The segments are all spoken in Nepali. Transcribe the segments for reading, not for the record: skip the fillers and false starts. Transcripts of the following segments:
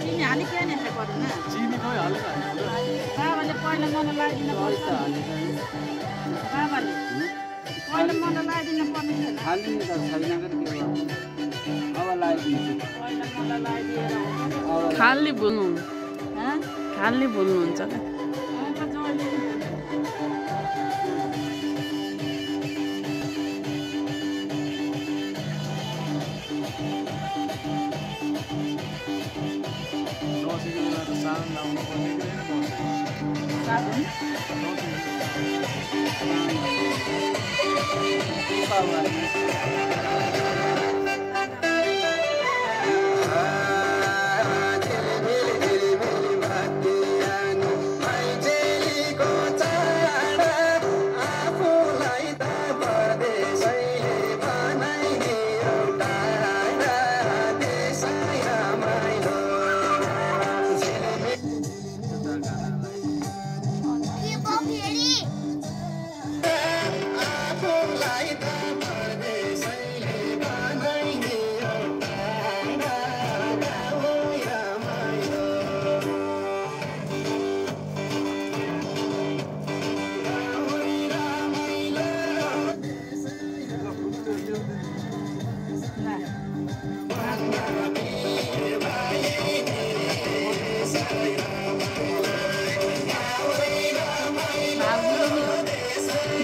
चिनी हाली के नि पर्दैन चिनी खै हालेर बाबाले पहिला मन लागिदिन पर्छ बाबाले पहिला मन लागिदिन पर्ने छैन हाल्नु त छैन के अब लागिदिन्छु पहिला मन लागिदिएर खाली बोल्नु ह खाली बोल्नुहुन्छ त जहिले सामान लाउनु पर्ने साबुन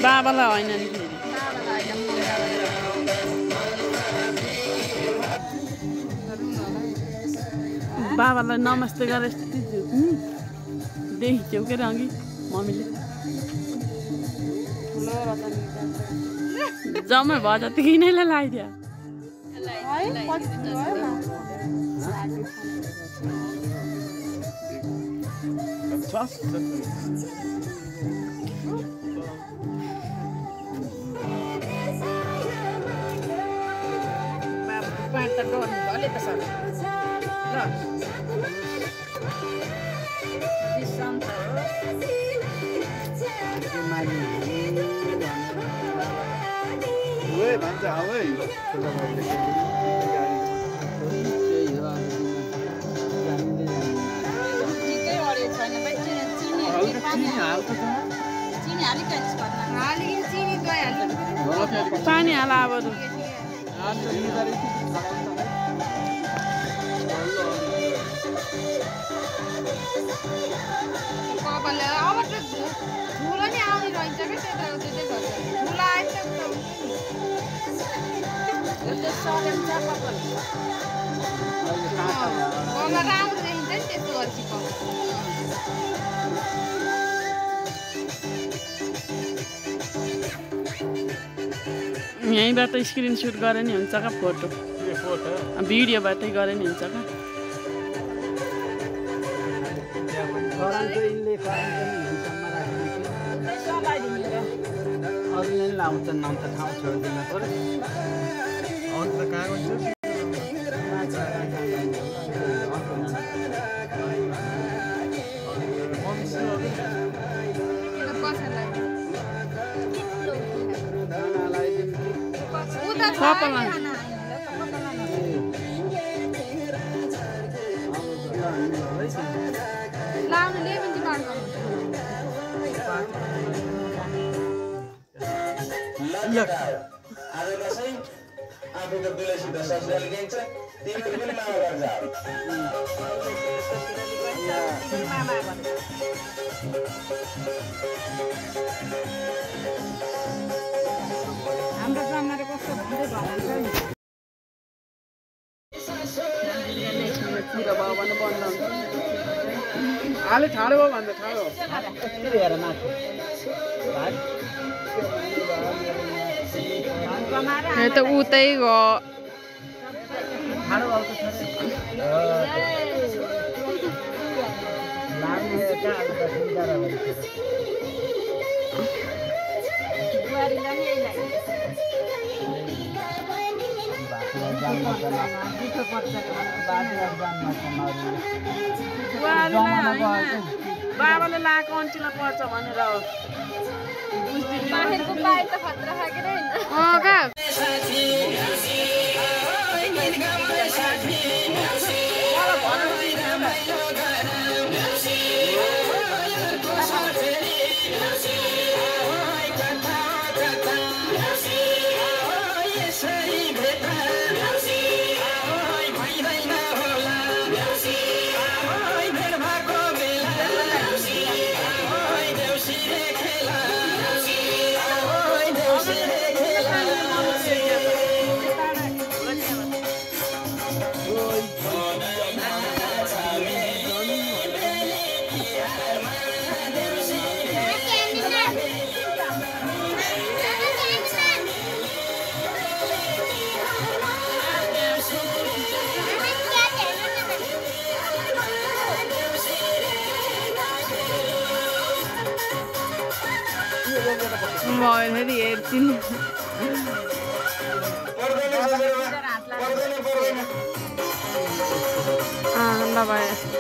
बाबालाई होइन नि बाबालाई नमस्ते गरे देखिथ्यौ के अघि मम्मीले जम्मै भयो जति किनैलाई लगाइदियो पाँच त डोर्नु भले त सर ल दिसन्त ओए भन्छ हावै ठिकै अरे छैन भाइ चिनी हाली के हाली चिनी दही हाल्नु पानी हाल अब कपालले अब त ठुलो नि आउने रहेछ कि त्यतै गर्छ ठुलो आएछ त सरेम छ कपाल कपाल राम्रो देखिन्छ नि त्यस्तो गर्छ यहीँबाट स्क्रिनसुट गरे नि हुन्छ का फोटो भिडियोबाटै गरे नि हुन्छ का अरूले लाउँछन् नाम त ठाउँ छोड्दिन पर्यो अन्त कागज कपालमा लाउनुले पनि आजलाई चाहिँ आफूको दुलैसित ससुराली गइन्छ तिमीहरू पनि मामा गर्छ हाम्रो जमानाले कस्तो भन्दै भन्छ नि चिरो भयो भने बन्द हुन्छ आले ठाडो भयो भन्दा ठाडो हेर माथि यो त उतै गयो ठाडो भएको छ लाग्ने कहाँ अब त सुन्दर बुहारीलाई नि यही लाग्यो बाबाले लाएको अन्चीलाई पर्छ भनेर बाहिरको बाहिर त खतरा खाके होइन कहाँ मोबाइल फेरि हेर्छिन् ल भयो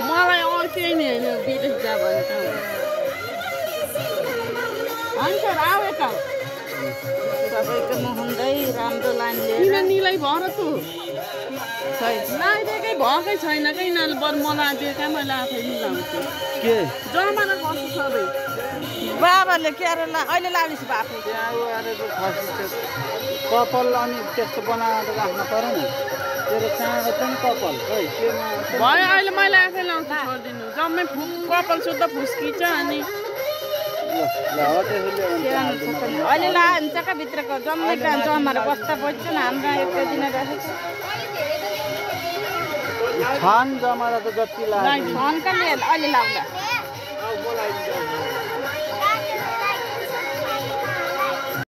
मलाई केही नि होइन विदेश जा भने हुन्छ आवे त सबैको हुँदै राम्रो लाइन लिएर निलै भएर तँ लगाइदिएकै भएकै छैन कि यिनीहरूले बरु मलाई दिए कहाँ मैले आफै मिलाउँछु के जमाना कस्तो सबै बाबाले क्यारे अहिले लाग्दैछ बाफे कपाल अनि त्यस्तो बनाएर राख्नु पर्यो नि तेरो कहाँको पनि कपाल खै केमा भयो अहिले मैले आफै लाउँछु छोडिदिनु जम्मै कपाल सुत्दा फुस्किन्छ अनि अहिले लान्छ क्या भित्रको जम्मै जमाएर बस्दा बस्छु न हाम्रो एक दिन राखेको छान जमाएर त जति लाग्छ छन् कहिले अहिले लाउँदा